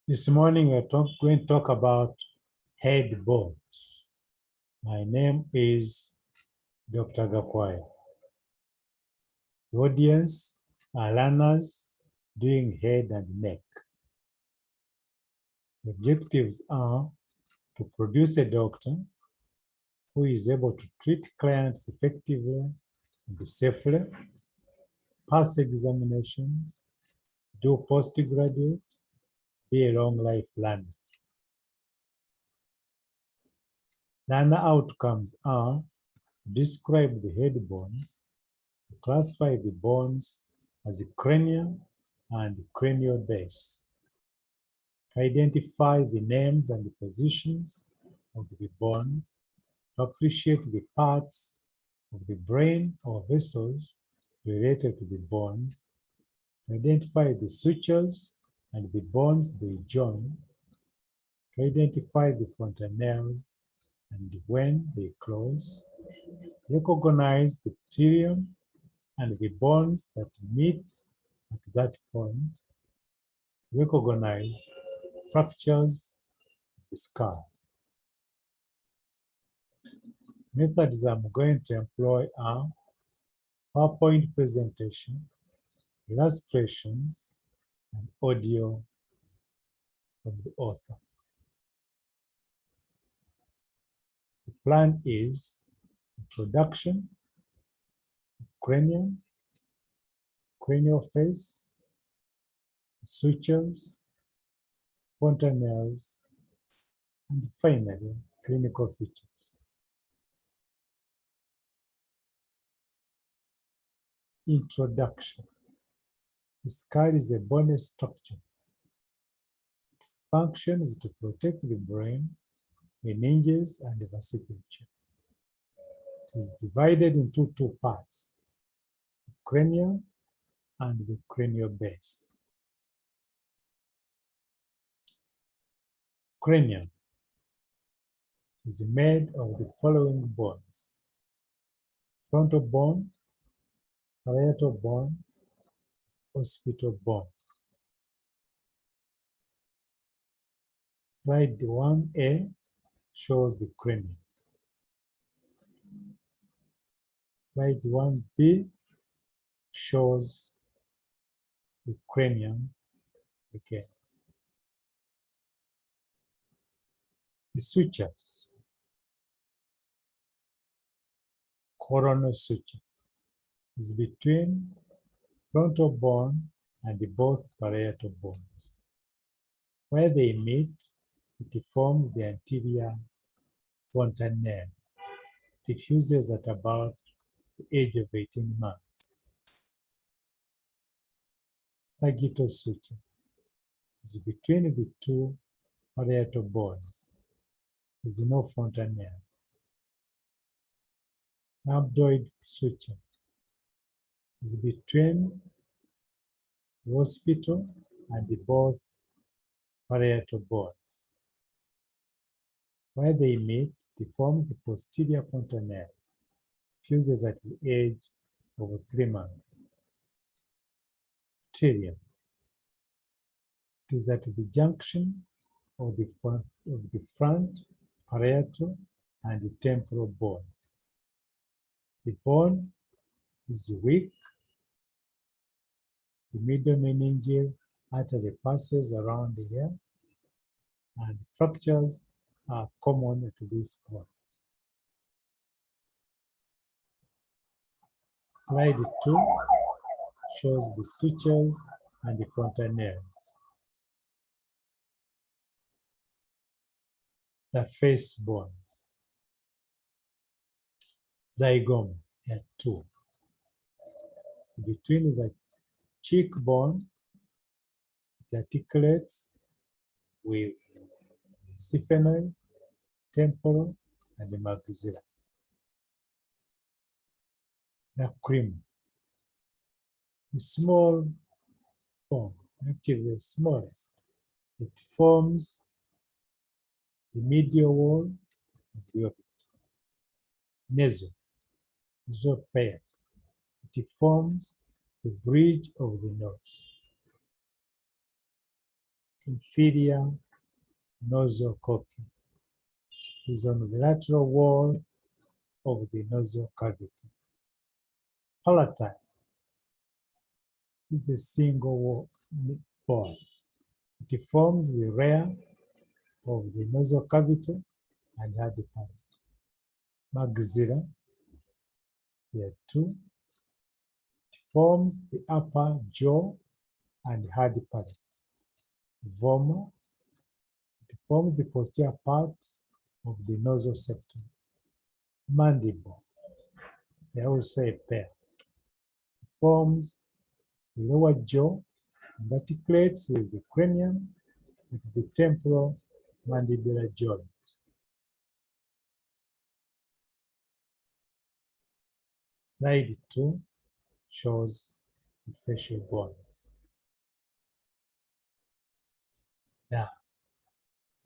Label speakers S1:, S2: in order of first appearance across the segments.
S1: This morning we're going to talk about head bones. My name is Dr. Gakwaya. The audience are learners doing head and neck. The objectives are to produce a doctor who is able to treat clients effectively and safely, pass examinations, do postgraduate, be a long life learner. Learner outcomes are describe the head bones, classify the bones as cranial and cranial base, identify the names and the positions of the bones, to appreciate the parts of the brain or vessels related to the bones, identify the sutures and the bones they join, to identify the fontanelles and when they close, recognize the pterium and the bones that meet at that point, recognize fractures of the skull. Methods I'm going to employ are PowerPoint presentation, illustrations, and audio from the author. The plan is introduction, cranium, cranial face, sutures, fontanelles, and finally, clinical features. Introduction. The skull is a bony structure. Its function is to protect the brain, meninges, and the vasculature. It is divided into two parts, the cranial and the cranial base. Cranium is made of the following bones: frontal bone, parietal bone, occipital bone. Slide 1A shows the cranium. Slide 1B shows the cranium again. The sutures. Coronal suture is between frontal bone and both parietal bones. Where they meet, it forms the anterior fontanelle. It diffuses at about the age of 18 months. Sagittal suture is between the two parietal bones. There is no fontanelle. Rhabdoid suture is between the occipital and both parietal bones. Where they meet, they form the posterior fontanelle. Fuses at the age of 3 months. Pterium. It is at the junction of the front parietal and the temporal bones. The bone is weak. The middle meningeal artery passes around here, and fractures are common at this point. Slide 2 shows the sutures and the fontanelles. The face bones. Zygoma, there are two. So between the cheekbone, it articulates with sphenoid, temporal, and the maxilla. The cream. The small bone, actually the smallest. It forms the medial wall of the orbit. Nasopia. It forms the bridge of the nose. inferior nasal cochlea. It is on the lateral wall of the nasal cavity. Palatine is a single bone. It forms the rear of the nasal cavity and hard palate. Maxilla, there are two. It forms the upper jaw and hard palate. Vomer, it forms the posterior part of the nasal septum. Mandible, they are also a pair. It forms the lower jaw and articulates with the cranium with the temporal mandibular joint. Slide 2 shows the facial bones. Now,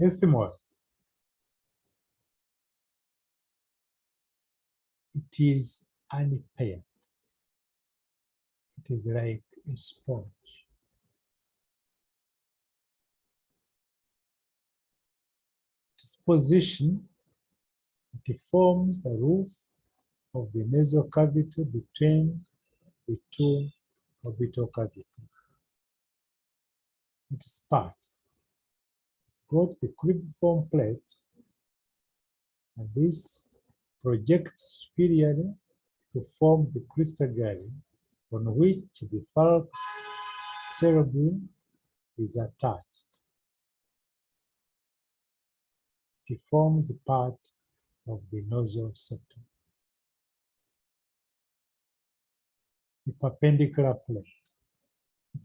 S1: ethmoid. It is unpaired. It is like a sponge. Its position, it forms the roof of the nasal cavity between the two orbital cavities. Its parts. It's got the cribriform plate, and this projects superiorly to form the crystal gallery on which the falx cerebrum is attached. It forms part of the nasal septum. The perpendicular plate.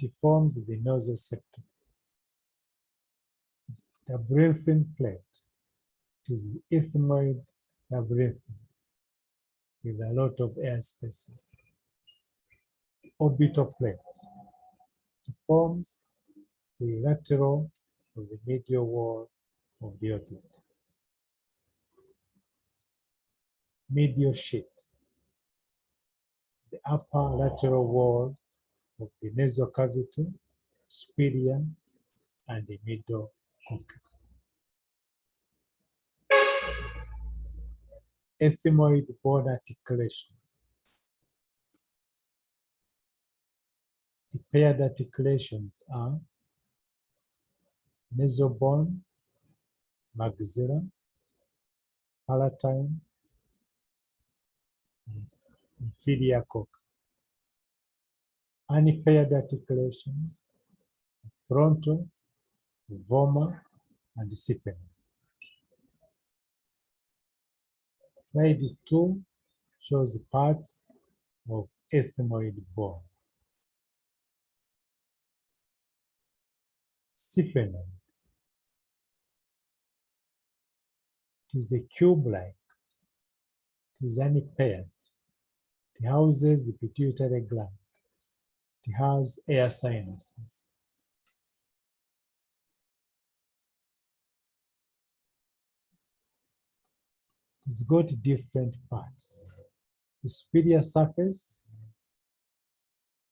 S1: It forms the nasal septum. The labyrinthine plate. It is the ethmoid labyrinthine with a lot of air spaces. Orbital plate. It forms the lateral of the medial wall of the orbit. Medial sheet. The upper lateral wall of the nasal cavity, superior and the middle cochlea. Ethmoid bone articulations. The paired articulations are nasal bone, maxilla, palatine, and inferior cochlea. Unpaired articulations, frontal, vomer, and syphene. Slide 2 shows parts of ethmoid bone. Syphene. It is a cube-like. It is unpaired. It houses the pituitary gland. It has air sinuses. It's got different parts. The superior surface,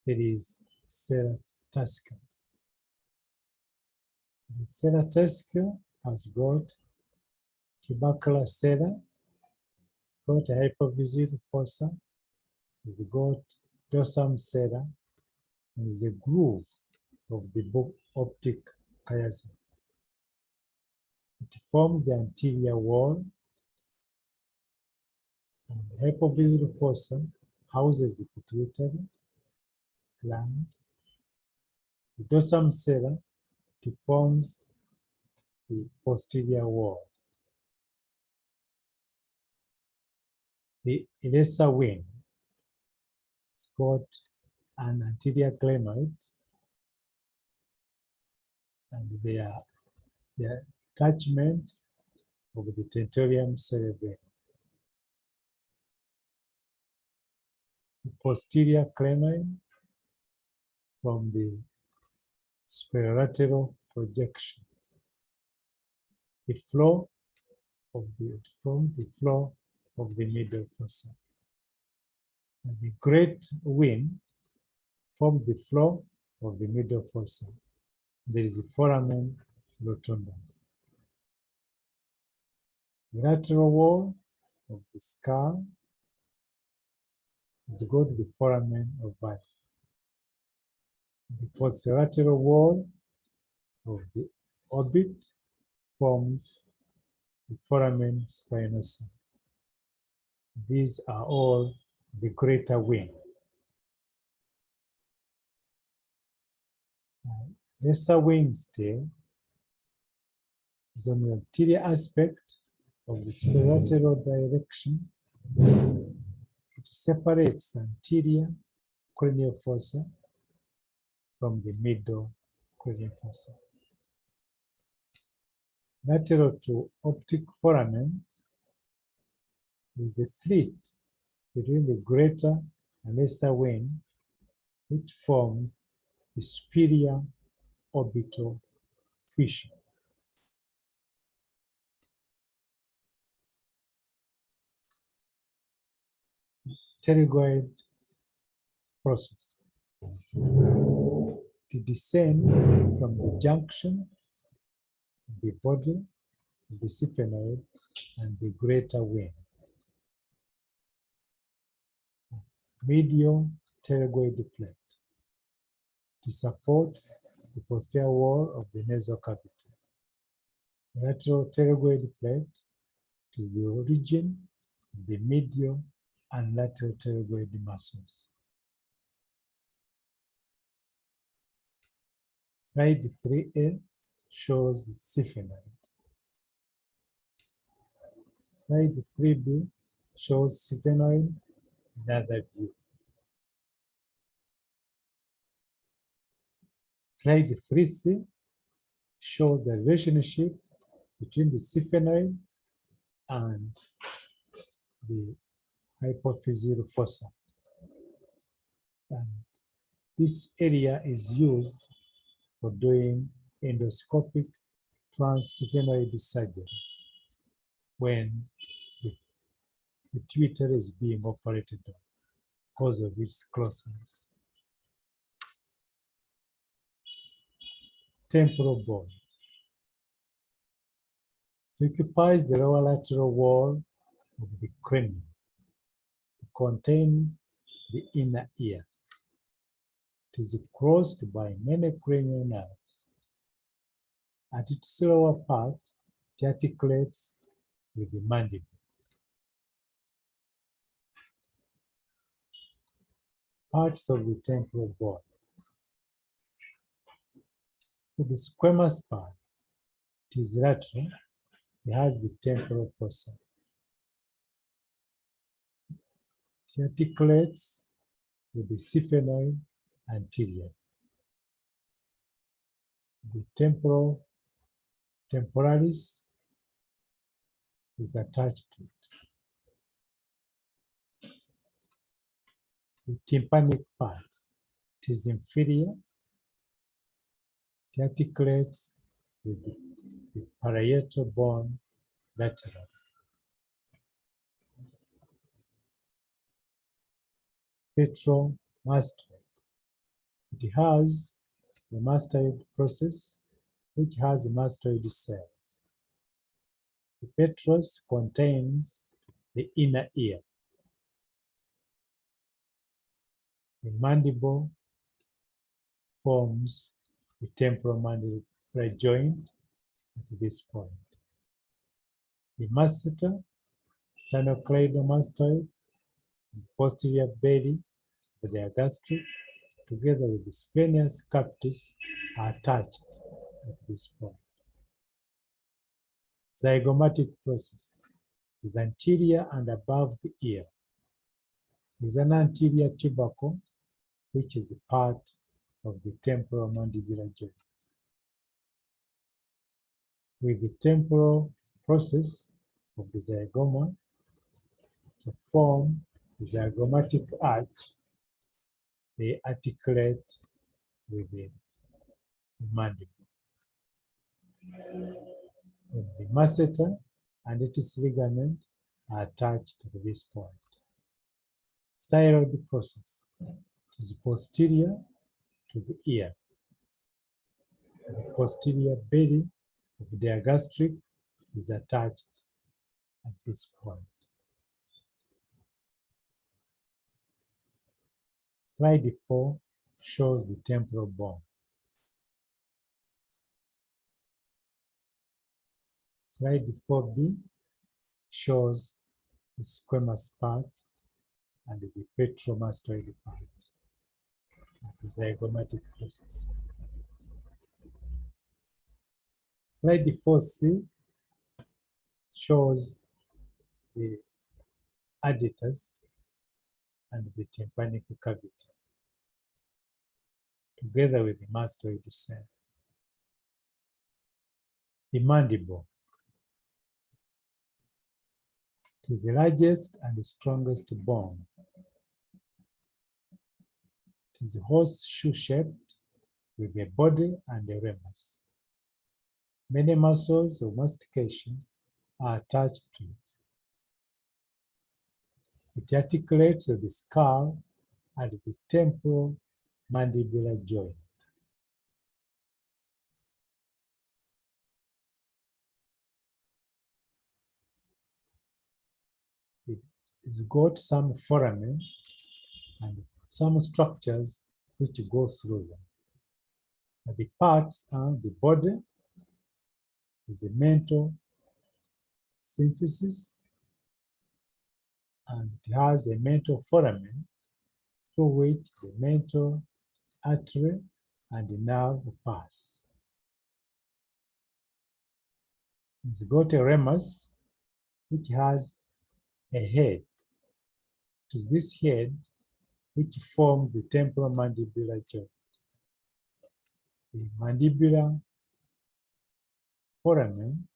S1: there is ceratosca. The ceratosca has got tubercular sella, it's got a hypophyseal fossa, it's got dorsum sella, and the groove of the optic chiasm. It forms the anterior wall, and the hypophyseal fossa houses the pituitary gland. The dorsum sella forms the posterior wall. The lesser wing is got an anterior glenoid, and the attachment of the tentorium cerebrum. The posterior glenoid from the superolateral projection. The floor of the middle fossa. And the great wing forms the floor of the middle fossa. there is a foramen rotundum. The lateral wall of the skull is got the foramen ovale. The posterolateral wall of the orbit forms the foramen spinosum. These are all the greater wing. Lesser wing tail is on the anterior aspect of the superlateral direction. It separates anterior cranial fossa from the middle cranial fossa. Lateral to optic foramen is a slit between the greater and lesser wing, which forms the superior orbital fissure. Pterygoid process. It descends from the junction of the body, the sphenoid, and the greater wing. Medial pterygoid plate. It supports the posterior wall of the nasal cavity. The lateral pterygoid plate is the origin of the medial and lateral pterygoid muscles. Slide 3A shows the sphenoid. Slide 3B shows sphenoid in other view. Slide 3C shows the relationship between the sphenoid and the hypophyseal fossa. And this area is used for doing endoscopic transsphenoid surgery when the pituitary is being operated on because of its closeness. Temporal bone. It occupies the lower lateral wall of the cranium. It contains the inner ear. It is crossed by many cranial nerves. At its lower part, it articulates with the mandible. Parts of the temporal bone. So the squamous part, it is lateral. It has the temporal fossa. It articulates with the sphenoid anterior. The temporalis is attached to it. The tympanic part, it is inferior. It articulates with the parietal bone lateral. Petromastoid. It has the mastoid process, which has mastoid cells. The petrous contains the inner ear. The mandible forms the temporomandibular joint at this point. The masseter, sternocleidomastoid, and posterior belly of the gastric, together with the splenius capitis, are attached at this point. Zygomatic process is anterior and above the ear. There is an anterior tubercle, which is a part of the temporomandibular joint. With the temporal process of the zygoma to form the zygomatic arch, they articulate with the mandible. And the masseter and its ligament are attached to this point. Styloid process is posterior to the ear. The posterior belly of the digastric is attached at this point. Slide 4 shows the temporal bone. Slide 4b shows the squamous part and the petromastoid part, the zygomatic process. Slide 4c shows the adductors and the tympanic cavity, together with the mastoid cells. The mandible is the largest and strongest bone. It is horseshoe-shaped with a body and a ramus. Many muscles of mastication are attached to it. It articulates with the skull and the temporal mandibular joint. It's got some foramen and some structures which go through them. And the parts are the body is the mental symphysis, and it has a mental foramen through which the mental artery and the nerve pass. It's got a ramus which has a head. It is this head which forms the temporal mandibular joint. The mandibular foramen,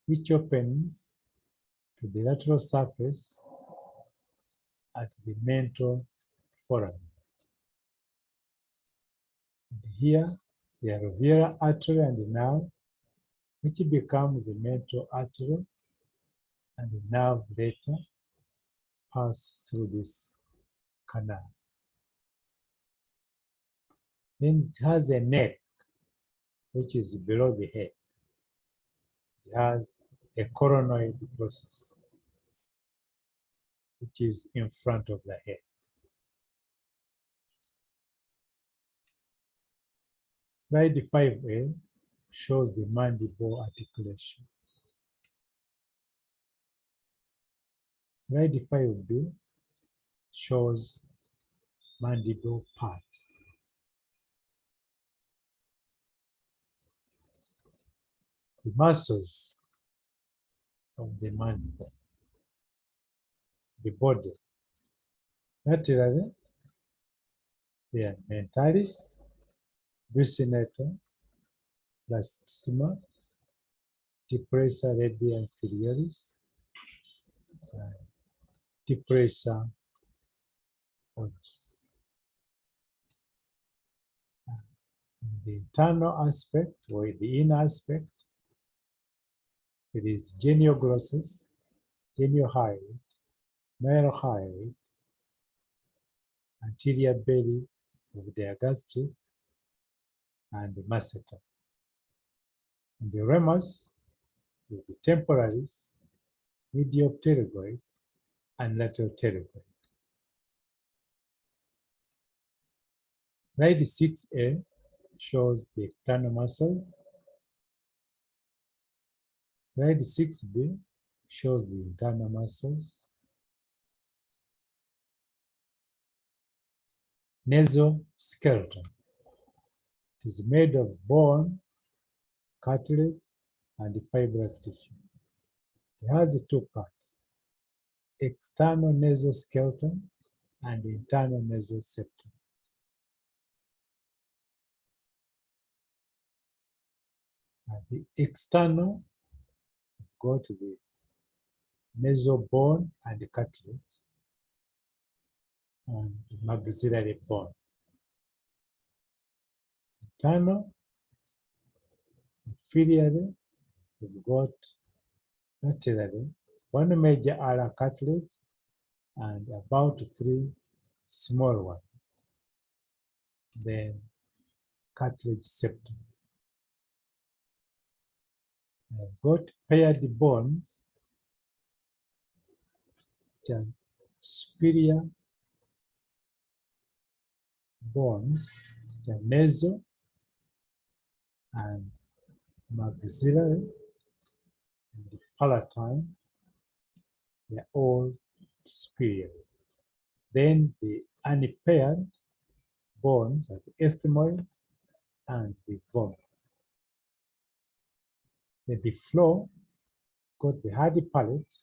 S1: which opens to the lateral surface at the mental foramen. And here, the alveolar artery and the nerve, which become the mental artery, and the nerve later pass through this canal. Then it has a neck, which is below the head. It has a coronoid process, which is in front of the head. Slide 5a shows the mandible articulation. Slide 5b shows mandible parts. The muscles of the mandible, the body. Laterally, they are mentalis, buccinator, plastissima, depressor radii inferioris, depressor oris. The internal aspect, or the inner aspect, it is genioglossus, geniohyoid, mylohyoid, anterior belly of the digastric, and the masseter. And the ramus is the temporalis, medial pterygoid, and lateral pterygoid. Slide 6a shows the external muscles. Slide 6b shows the internal muscles. Nasal skeleton. It is made of bone, cartilage, and fibrous tissue. It has two parts: external nasal skeleton and internal nasal septum. And the external go to the nasal bone and the cartilage and the maxillary bone. Internal, inferiorly, we've got laterally one major alar cartilage and about 3 small ones. Then cartilage septum. I've got paired bones, which are superior bones, which are nasal and maxillary and palatine. They're all superior. Then the unpaired bones are the ethmoid and the bone. Then the floor got the hardy palate,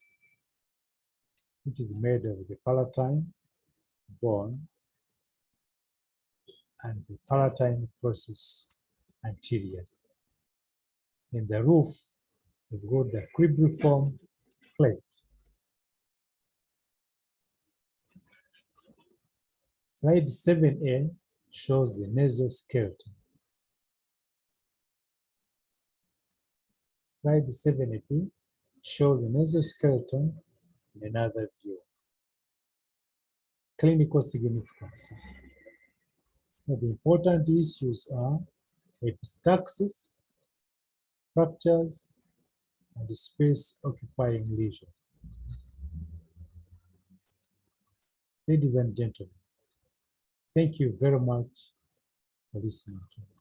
S1: which is made of the palatine bone and the palatine process anterior. In the roof, we've got the cribriform plate. Slide 7A shows the nasal skeleton. Slide 7A shows the nasal skeleton in another view. Clinical significance. Now, the important issues are epistaxis, fractures, and space-occupying lesions. Ladies and gentlemen, thank you very much for listening to me.